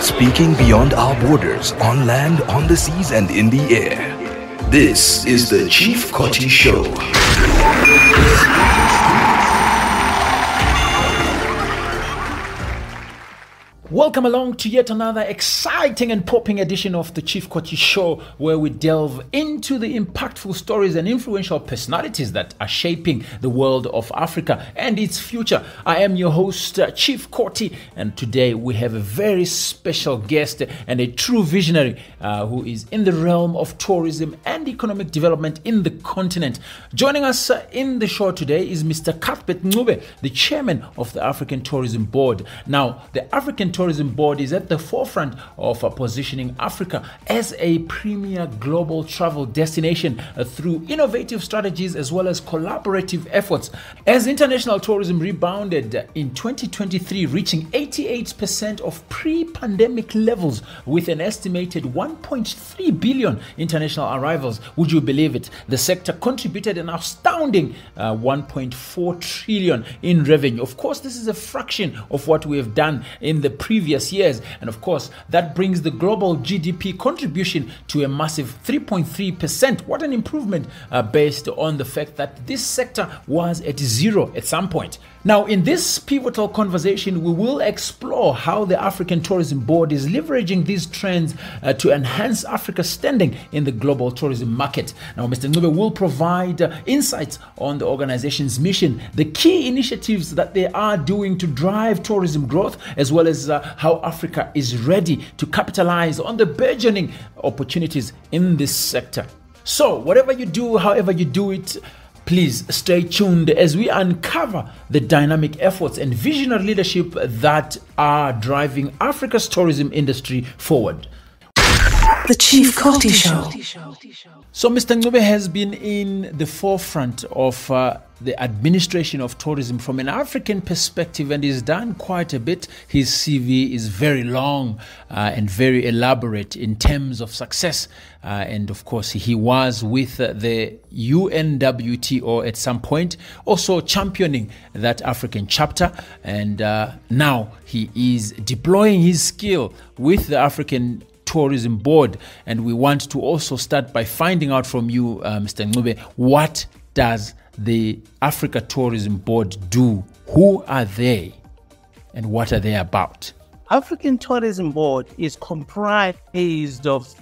speaking beyond our borders, on land, on the seas, and in the air. This is the Chief Koti Show. Welcome along to yet another exciting and popping edition of the Chief Koti Show, where we delve into the impactful stories and influential personalities that are shaping the world of Africa and its future. I am your host, Chief Koti, and today we have a very special guest and a true visionary who is in the realm of tourism and economic development in the continent. Joining us in the show today is Mr. Cuthbert Ncube, the chairman of the African Tourism Board. Now, the African Tourism Board is at the forefront of positioning Africa as a premier global travel destination through innovative strategies as well as collaborative efforts. As international tourism rebounded in 2023, reaching 88% of pre-pandemic levels with an estimated 1.3 billion international arrivals. Would you believe it? The sector contributed an astounding 1.4 trillion in revenue. Of course, this is a fraction of what we have done in the previous years, and of course that brings the global GDP contribution to a massive 3.3%. What an improvement based on the fact that this sector was at zero at some point. Now, in this pivotal conversation, we will explore how the African Tourism Board is leveraging these trends to enhance Africa's standing in the global tourism market. Now, Mr. Ncube will provide insights on the organization's mission, the key initiatives that they are doing to drive tourism growth, as well as how Africa is ready to capitalize on the burgeoning opportunities in this sector. So, whatever you do, however you do it, please stay tuned as we uncover the dynamic efforts and visionary leadership that are driving Africa's tourism industry forward. The Chief Koti Show. So Mr. Ncube has been in the forefront of the administration of tourism from an African perspective, and he's done quite a bit. His CV is very long and very elaborate in terms of success. And of course, he was with the UNWTO at some point, also championing that African chapter. And now he is deploying his skill with the African Tourism Board. And we want to also start by finding out from you, Mr. Ncube, what does the Africa Tourism Board do? Who are they and what are they about? African Tourism Board is comprised of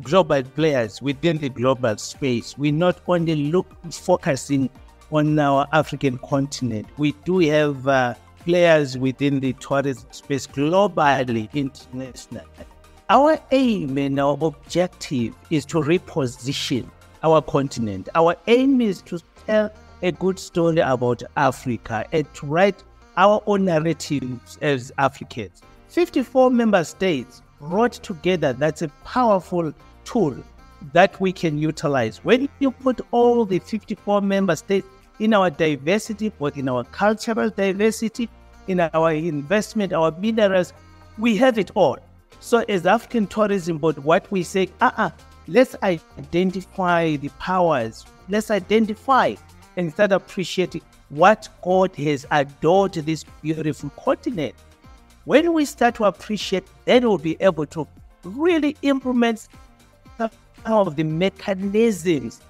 global players within the global space. We not only focusing on our African continent, we do have players within the tourism space globally, internationally. Our aim and our objective is to reposition our continent. Our aim is to tell a good story about Africa and to write our own narratives as Africans. 54 member states brought together. That's a powerful tool that we can utilize. When you put all the 54 member states in our diversity, both in our cultural diversity, in our investment, our minerals, we have it all. So as African Tourism Board, what we say, let's identify the powers. Let's identify and start appreciating what God has adored this beautiful continent. When we start to appreciate, then we'll be able to really implement some of the mechanisms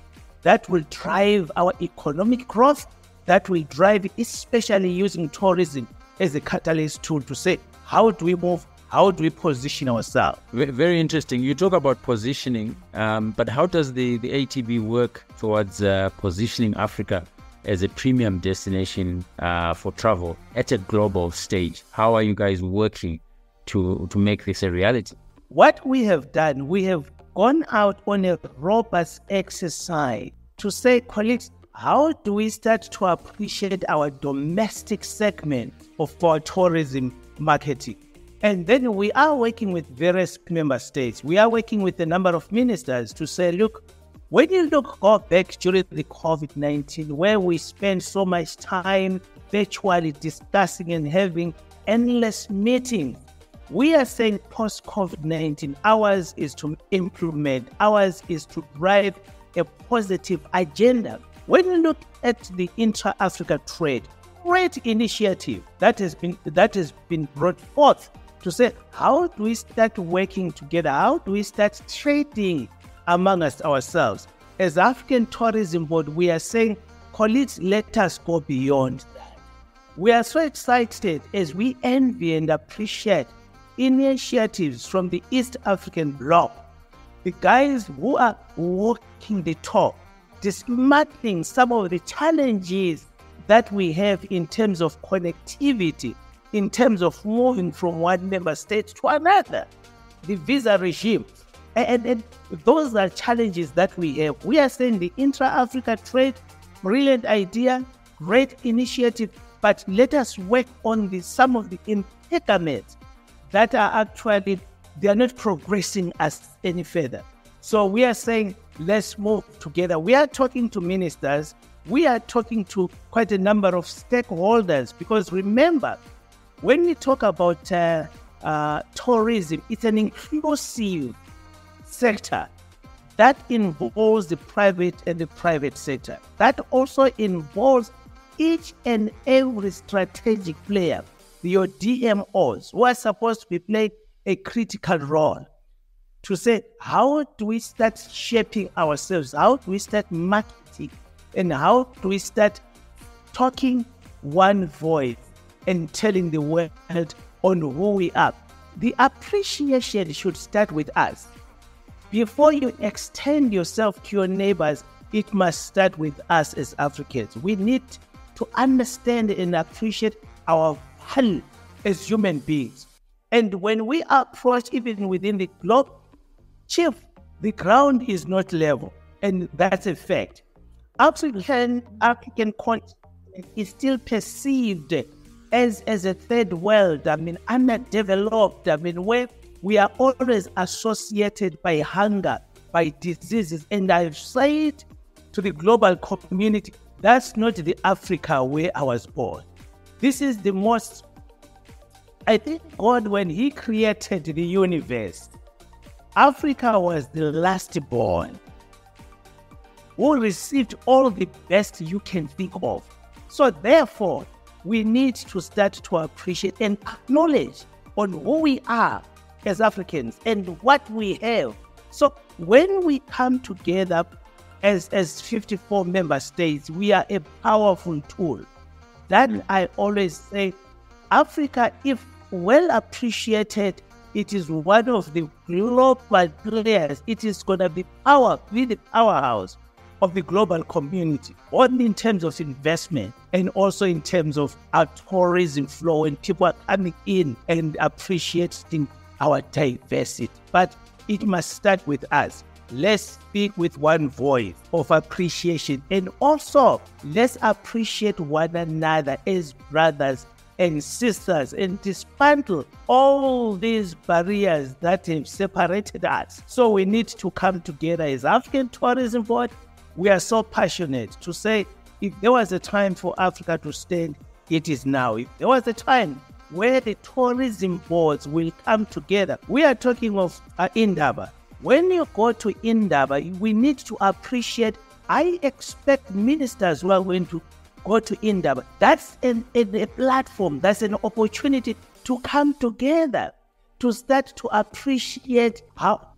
that will drive our economic growth, that will drive, especially using tourism as a catalyst tool to say, how do we move? How do we position ourselves? Very interesting. You talk about positioning, but how does the ATB work towards positioning Africa as a premium destination for travel at a global stage? How are you guys working to make this a reality? What we have done, we have gone out on a robust exercise to say, colleagues, how do we start to appreciate our domestic segment of our tourism marketing? And then we are working with various member states. We are working with a number of ministers to say, look, when you go back during the COVID-19, where we spent so much time virtually discussing and having endless meetings, we are saying post-COVID-19, ours is to implement, ours is to drive a positive agenda. When you look at the intra-Africa trade, great initiative that has been brought forth to say, how do we start working together? How do we start trading among us ourselves? As African Tourism Board, we are saying, colleagues, let us go beyond that. We are so excited as we envy and appreciate initiatives from the East African bloc, the guys who are walking the talk, dismantling some of the challenges that we have in terms of connectivity, in terms of moving from one member state to another, the visa regime. And those are challenges that we have. We are saying the intra-Africa trade, brilliant idea, great initiative, but let us work on some of the impediments that are actually, they are not progressing us any further. So we are saying, let's move together. We are talking to ministers. We are talking to quite a number of stakeholders, because remember, when we talk about tourism, it's an inclusive sector that involves the private and the private sector. That also involves each and every strategic player, your DMOs, who are supposed to be playing a critical role to say, how do we start shaping ourselves? How do we start marketing? And how do we start talking one voice and telling the world on who we are? The appreciation should start with us. Before you extend yourself to your neighbors, it must start with us as Africans. We need to understand and appreciate our value as human beings. And when we approach, even within the globe, Chief, the ground is not level, and that's a fact. African continent is still perceived as a third world, underdeveloped, where we are always associated by hunger, by diseases. And I've said to the global community, that's not the Africa where I was born. This is the most, I think God, when He created the universe, Africa was the last born, who received all the best you can think of. So therefore, we need to start to appreciate and acknowledge on who we are as Africans and what we have. So when we come together as 54 member states, we are a powerful tool. That I always say, Africa, if well appreciated, it is one of the global players. It is going to be the powerhouse of the global community, only in terms of investment and also in terms of our tourism flow, and people are coming in and appreciating our diversity. But it must start with us. Let's speak with one voice of appreciation, and also let's appreciate one another as brothers and sisters and dismantle all these barriers that have separated us. So we need to come together as African Tourism Board. We are so passionate to say, if there was a time for Africa to stand, it is now. If there was a time where the tourism boards will come together, we are talking of Indaba. When you go to Indaba, we need to appreciate. I expect ministers who are going to go to Indaba. That's a platform, that's an opportunity to come together, to start to appreciate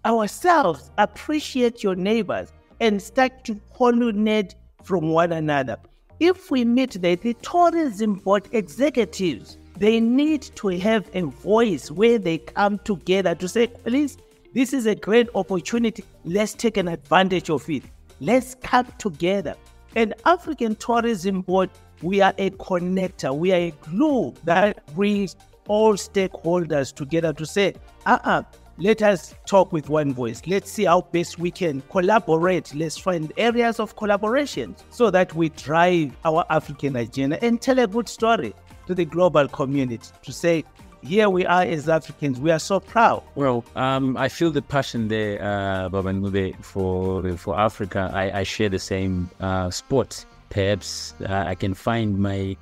ourselves, appreciate your neighbors, and start to pollinate from one another. If we meet the tourism board executives, they need to have a voice where they come together to say, please, this is a great opportunity. Let's take an advantage of it. Let's come together. And African Tourism Board, we are a connector. We are a glue that brings all stakeholders together to say, let us talk with one voice. Let's see how best we can collaborate. Let's find areas of collaboration so that we drive our African agenda and tell a good story to the global community to say, here we are as Africans. We are so proud. Well, I feel the passion there, Baba Ncube, for Africa. I share the same spot. Perhaps I can find my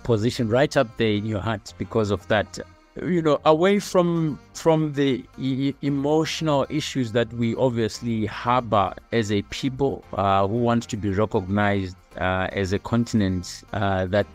position right up there in your heart because of that. Away from the emotional issues that we obviously harbor as a people who want to be recognized as a continent that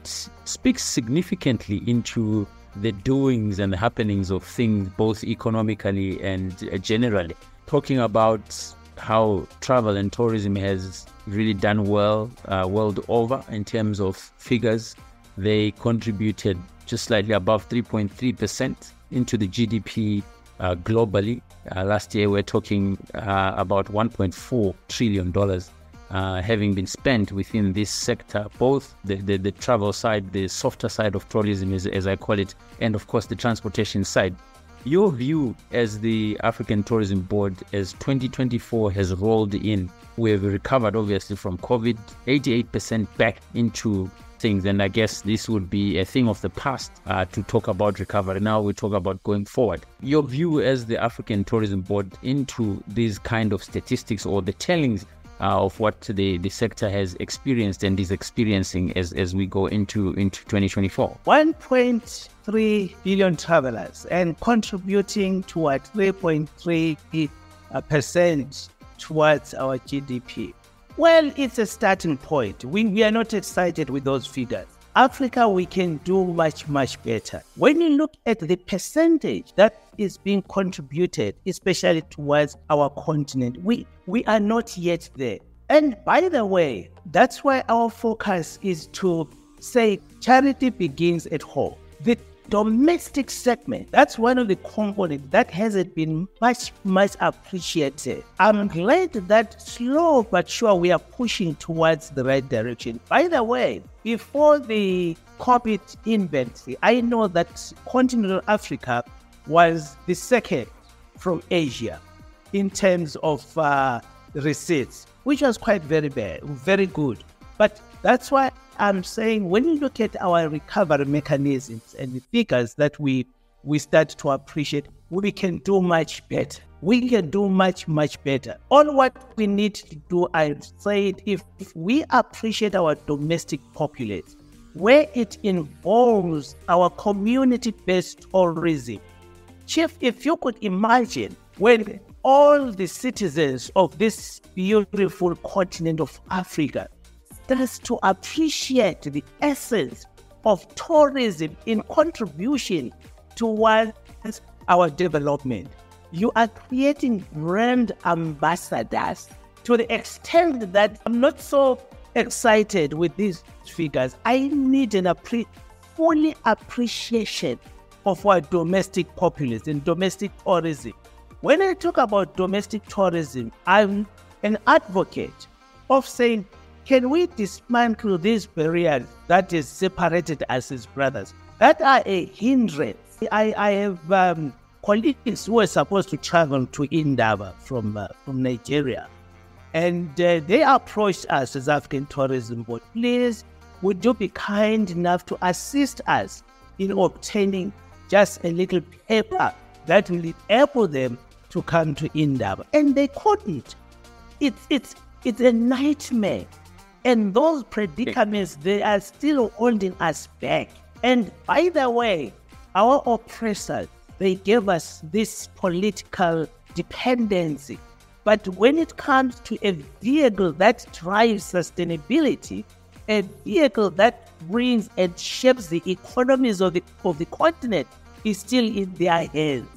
speaks significantly into the doings and the happenings of things, both economically and generally. Talking about how travel and tourism has really done well world over in terms of figures. They contributed just slightly above 3.3% into the GDP globally. Last year, we're talking about $1.4 trillion having been spent within this sector, both the travel side, the softer side of tourism, as I call it, and of course the transportation side. Your view as the African Tourism Board, as 2024 has rolled in, we have recovered obviously from COVID, 88% back into things, and I guess this would be a thing of the past to talk about recovery. Now we talk about going forward. Your view as the African Tourism Board into these kind of statistics or the tellings of what the sector has experienced and is experiencing as we go into 2024. 1.3 billion travelers and contributing toward 3.3% towards our GDP. Well, it's a starting point. We are not excited with those figures. Africa, we can do much, much better. When you look at the percentage that is being contributed, especially towards our continent, we are not yet there. And by the way, that's why our focus is to say charity begins at home. The domestic segment, that's one of the components that hasn't been much appreciated. I'm glad that slow but sure we are pushing towards the right direction. By the way, before the COVID inventory, I know that continental Africa was the second from Asia in terms of receipts, which was quite very good. But that's why I'm saying when you look at our recovery mechanisms and the figures that we start to appreciate, we can do much better. We can do much better. All what we need to do, I've said, if we appreciate our domestic populace, where it involves our community-based tourism. Chief, if you could imagine when all the citizens of this beautiful continent of Africa starts to appreciate the essence of tourism in contribution towards our development. You are creating brand ambassadors to the extent that I'm not so excited with these figures. I need an full appreciation of our domestic populace and domestic tourism. When I talk about domestic tourism, I'm an advocate of saying, can we dismantle these barriers that has separated us as brothers, that are a hindrance? I have colleagues who are supposed to travel to Indaba from Nigeria, and they approached us as African Tourism Board. Please, would you be kind enough to assist us in obtaining just a little paper that will enable them to come to Indaba? And they couldn't. It's a nightmare. And those predicaments, they are still holding us back. And by the way, our oppressors, they gave us this political dependency. But when it comes to a vehicle that drives sustainability, a vehicle that brings and shapes the economies of the continent, is still in their hands.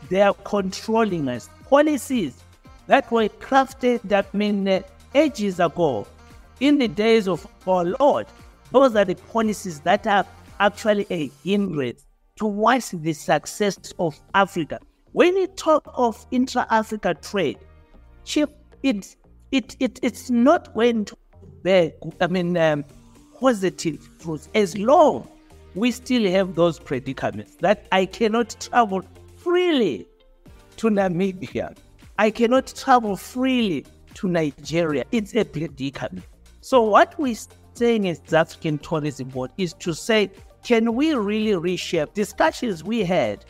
They are controlling us. Policies that were crafted, ages ago, in the days of our Lord, those are the policies that are actually a hindrance towards the success of Africa. When you talk of intra-Africa trade, Chief, it's not going to bear positive fruits as long we still have those predicaments that I cannot travel freely to Namibia. I cannot travel freely to Nigeria. It's a predicament. So what we're saying as the African Tourism Board is to say, can we really reshape discussions we had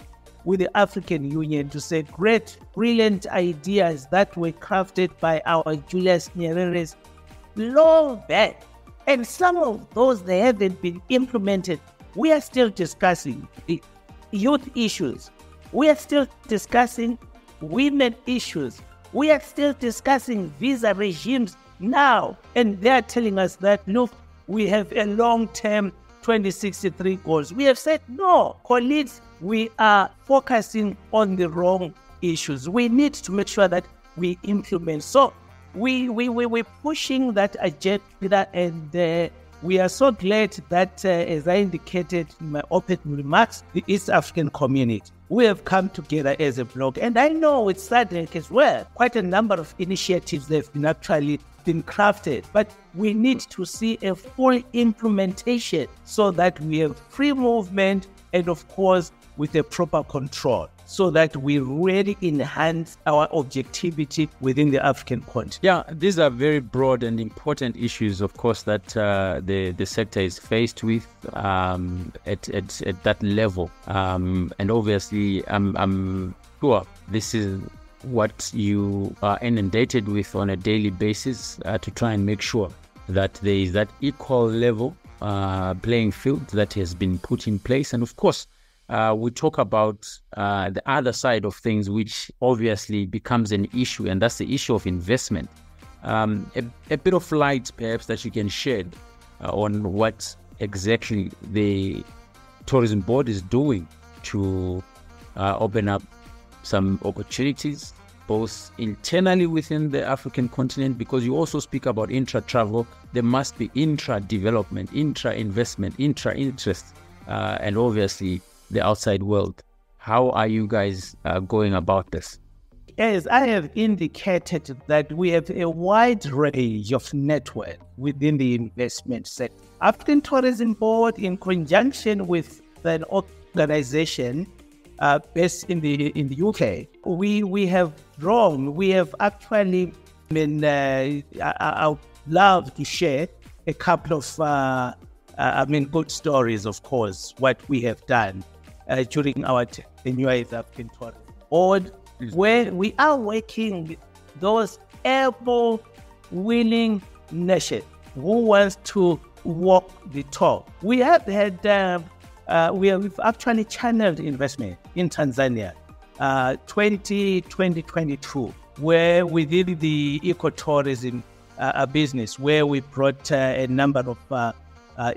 with the African Union to say great, brilliant ideas that were crafted by our Julius Nyerere's long back. And some of those, they haven't been implemented. We are still discussing the youth issues. We are still discussing women issues. We are still discussing visa regimes now. And they're telling us that, look, we have a long term 2063 goals. We have said, no, colleagues, we are focusing on the wrong issues. We need to make sure that we implement. So we're pushing that agenda, and we are so glad that, as I indicated in my opening remarks, the East African community, we have come together as a bloc. And I know with SADC as well, quite a number of initiatives that have been actually been crafted, but we need to see a full implementation so that we have free movement and, of course, with a proper control, so that we really enhance our objectivity within the African continent. Yeah, these are very broad and important issues, of course, that the sector is faced with at that level. And obviously, I'm sure this is what you are inundated with on a daily basis to try and make sure that there is that equal level playing field that has been put in place. And of course, we talk about the other side of things, which obviously becomes an issue, and that's the issue of investment. A bit of light, perhaps, that you can shed on what exactly the tourism board is doing to open up some opportunities, both internally within the African continent, because you also speak about intra-travel. There must be intra-development, intra-investment, intra-interest, and obviously the outside world. How are you guys going about this? As I have indicated, that we have a wide range of network within the investment sector. African Tourism Board, in conjunction with an organization based in the UK, we have grown. We have actually been. I would love to share a couple of good stories, of course, what we have done during our tenure as African Tourism Board, where we are working with those able, willing nations who wants to walk the talk. We have had. We've actually channeled investment in Tanzania 2022, where within the ecotourism business, where we brought a number of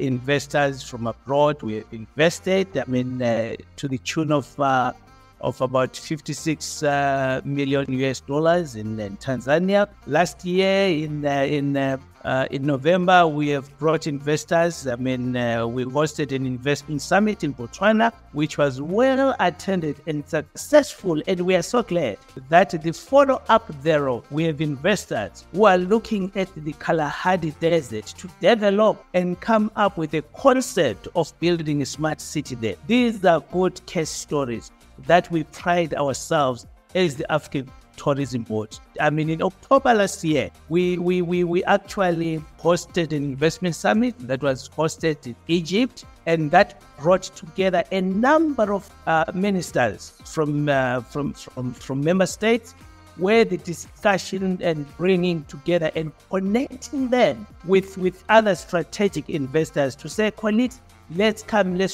investors from abroad. We have invested, to the tune of about $56 million in Tanzania. Last year in November, we have brought investors. We hosted an investment summit in Botswana, which was well attended and successful. And we are so glad that the follow-up thereof, we have investors who are looking at the Kalahari Desert to develop and come up with a concept of building a smart city there. These are good case stories that we pride ourselves as the African Tourism Board. In October last year, we actually hosted an investment summit that was hosted in Egypt, and that brought together a number of ministers from member states, where the discussion and bringing together and connecting them with other strategic investors to say, colleagues, let's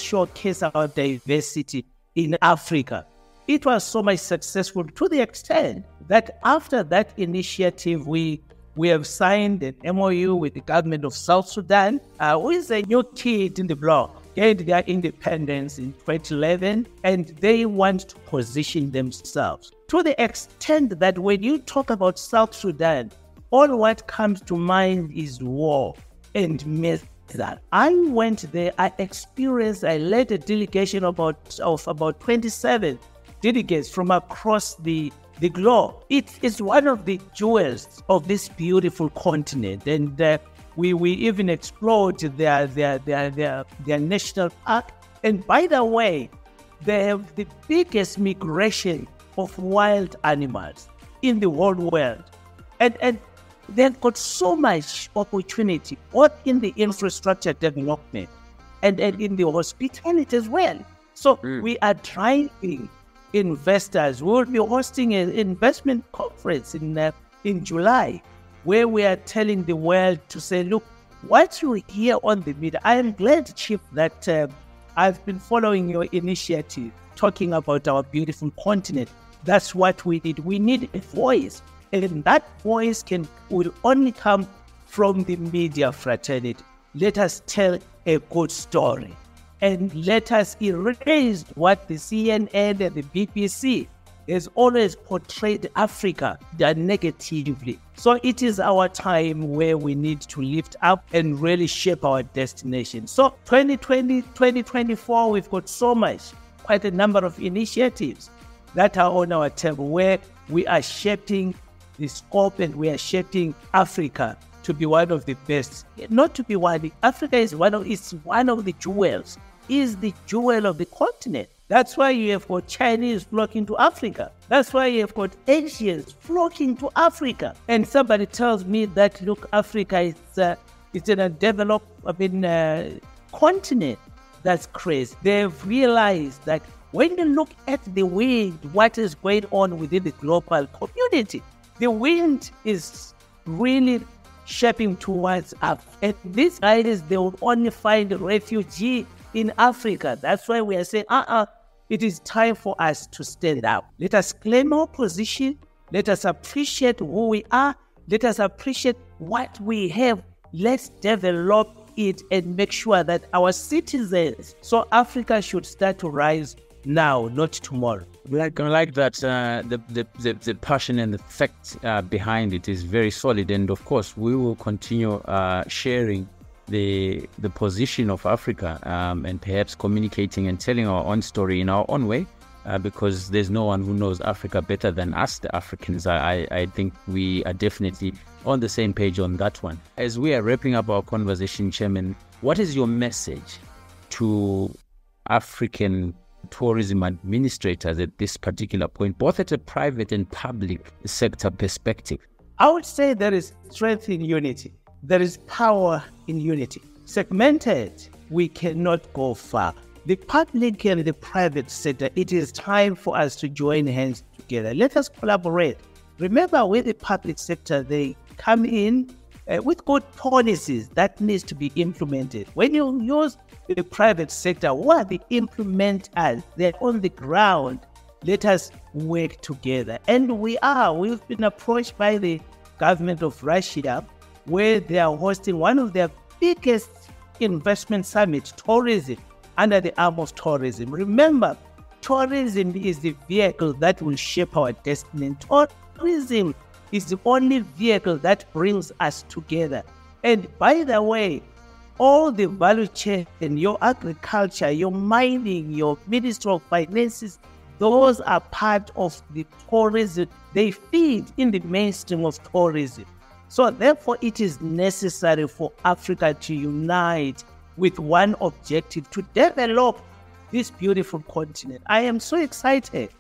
showcase our diversity in Africa. It was so much successful to the extent that after that initiative, we have signed an MOU with the government of South Sudan, who is a new kid in the block, gained their independence in 2011, and they want to position themselves to the extent that when you talk about South Sudan, all what comes to mind is war and myth. That I went there, I led a delegation of about 27 delegates from across the globe. It is one of the jewels of this beautiful continent, and we even explored their national park. And by the way, they have the biggest migration of wild animals in the whole world, and they've got so much opportunity, both in the infrastructure development and in the hospitality as well. So we are driving investors. We will be hosting an investment conference in July, where we are telling the world to say, look, what you hear on the media. I am glad, Chief, that I've been following your initiative, talking about our beautiful continent. That's what we need. We need a voice. And that voice will only come from the media fraternity. Let us tell a good story. And let us erase what the CNN and the BBC has always portrayed Africa negatively. So it is our time where we need to lift up and really shape our destination. So 2020, 2024, we've got so much, quite a number of initiatives that are on our table where we are shaping the scope and we are shaping Africa to be one of the best. Not to be one, Africa is one of the jewels, is the jewel of the continent. That's why you have got Chinese flocking to Africa. That's why you have got Asians flocking to Africa. And somebody tells me that, look, Africa is it's an undeveloped continent. That's crazy. They've realized that when you look at the wind, what is going on within the global community, the wind is really shaping towards us. And these guys, they will only find a refugee in Africa. That's why we are saying, it is time for us to stand up. Let us claim our position. Let us appreciate who we are. Let us appreciate what we have. Let's develop it and make sure that our citizens, so Africa should start to rise now, not tomorrow. I like that the passion and the fact behind it is very solid. And of course, we will continue sharing the position of Africa and perhaps communicating and telling our own story in our own way, because there's no one who knows Africa better than us, the Africans. I think we are definitely on the same page on that one. As we are wrapping up our conversation, Chairman, what is your message to African tourism administrators at this particular point, both at a private and public sector perspective? I would say there is strength in unity. There is power in unity. Segmented, we cannot go far. The public and the private sector, it is time for us to join hands together. Let us collaborate. Remember, with the public sector, they come in with good policies that needs to be implemented. When you use the private sector, what are the implementers? They're on the ground. Let us work together. And we've been approached by the government of Russia, where they are hosting one of their biggest investment summits, tourism, under the arm of tourism. Remember, tourism is the vehicle that will shape our destiny. Tourism is the only vehicle that brings us together. And by the way, all the value chain, your agriculture, your mining, your Ministry of Finances, those are part of the tourism. They feed in the mainstream of tourism. So therefore, it is necessary for Africa to unite with one objective, to develop this beautiful continent. I am so excited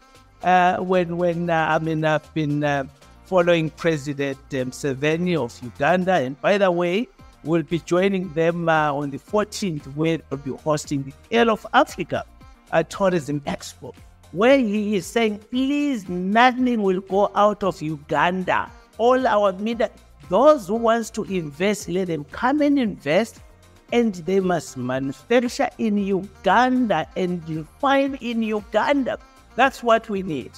when I've been following President Museveni of Uganda. And by the way, we'll be joining them on the 14th, where we'll be hosting the Tale of Africa Tourism Expo, where he is saying, please, nothing will go out of Uganda. All our media, those who wants to invest, let them come and invest, and they must manufacture in Uganda and refine in Uganda. That's what we need.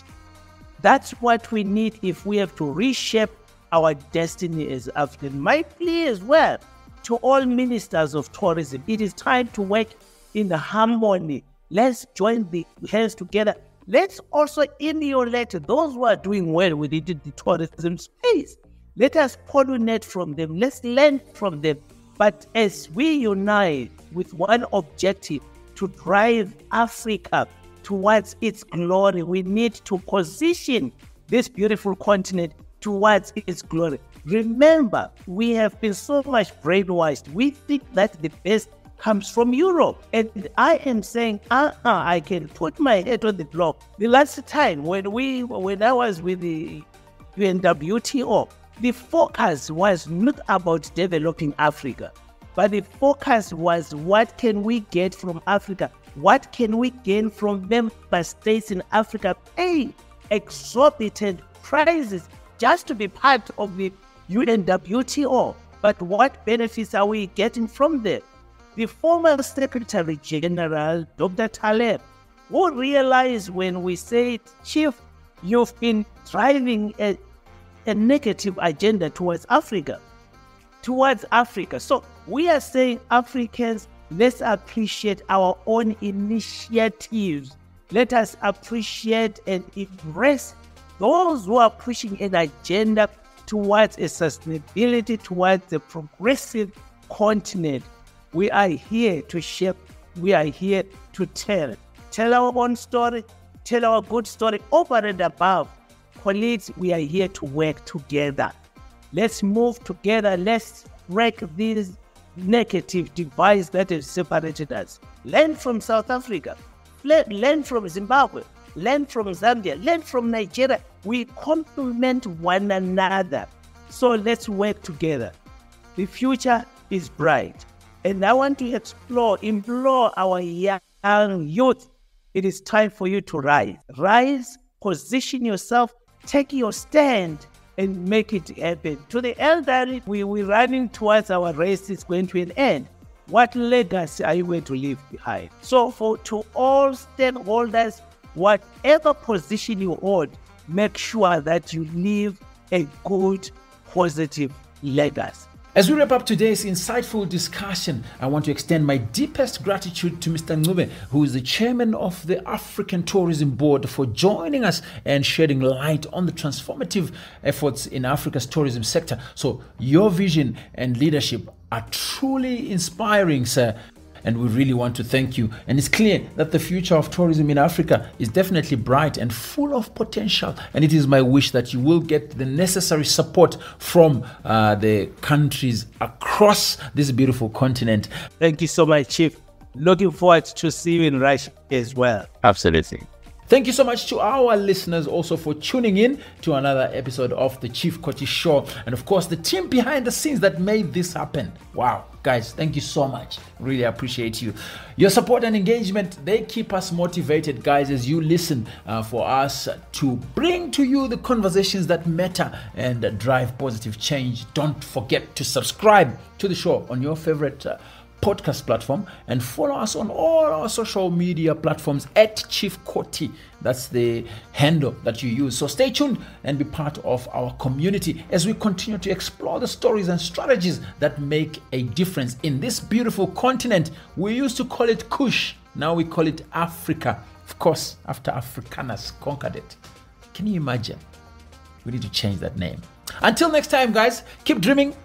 That's what we need if we have to reshape our destiny as Africans. My plea as well to all ministers of tourism, it is time to work in harmony. Let's join the hands together. Let's also emulate those who are doing well within the tourism space. Let us pollinate from them. Let's learn from them. But as we unite with one objective, to drive Africa towards its glory, we need to position this beautiful continent towards its glory. Remember, we have been so much brainwashed. We think that the best comes from Europe. And I am saying, I can put my head on the block. The last time when I was with the UNWTO, the focus was not about developing Africa, but the focus was what can we get from Africa? What can we gain from member states in Africa paying exorbitant prices just to be part of the UNWTO? But what benefits are we getting from them? The former Secretary General, Dr. Taleb, who realized when we said, Chief, you've been driving a negative agenda towards Africa. So we are saying, Africans, Let's appreciate our own initiatives. Let us appreciate and embrace those who are pushing an agenda towards a sustainability, towards a progressive continent. We are here to shape. We are here to tell our own story, tell our good story over and above. Colleagues, we are here to work together. Let's move together. Let's break these negative divides that have separated us. Learn from South Africa. Learn from Zimbabwe. Learn from Zambia. Learn from Nigeria. We complement one another. So let's work together. The future is bright. And I want to implore our young youth. It is time for you to rise. Rise, position yourself, take your stand, and make it happen. To the elderly, we're running towards our race is going to an end. What legacy are you going to leave behind? So to all stakeholders, whatever position you hold, make sure that you leave a good, positive legacy. As we wrap up today's insightful discussion, I want to extend my deepest gratitude to Mr. Ncube, who is the chairman of the African Tourism Board, for joining us and shedding light on the transformative efforts in Africa's tourism sector. So your vision and leadership are truly inspiring, sir. And we really want to thank you. And it's clear that the future of tourism in Africa is definitely bright and full of potential. And it is my wish that you will get the necessary support from the countries across this beautiful continent. Thank you so much, Chief. Looking forward to see you in Russia as well. Absolutely. Thank you so much to our listeners also for tuning in to another episode of the Chief Koti Show. And of course, the team behind the scenes that made this happen. Wow, guys, thank you so much. Really appreciate you. Your support and engagement, they keep us motivated, guys, as you listen for us to bring to you the conversations that matter and drive positive change. Don't forget to subscribe to the show on your favorite podcast platform and follow us on all our social media platforms at Chief Koti. That's the handle that you use. So stay tuned and be part of our community as we continue to explore the stories and strategies that make a difference in this beautiful continent. We used to call it Kush. Now we call it Africa. Of course, after Afrikaners conquered it. Can you imagine? We need to change that name. Until next time, guys, keep dreaming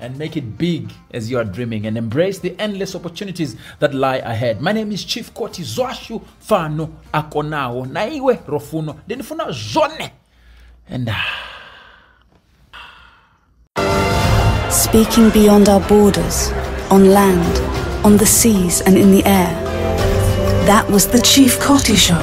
and make it big as you are dreaming, and embrace the endless opportunities that lie ahead. My name is Chief Koti. Zwashu fano akonao na iwe rofuno denifuna zone. And Speaking beyond our borders, on land, on the seas and in the air. That was the Chief Koti Show.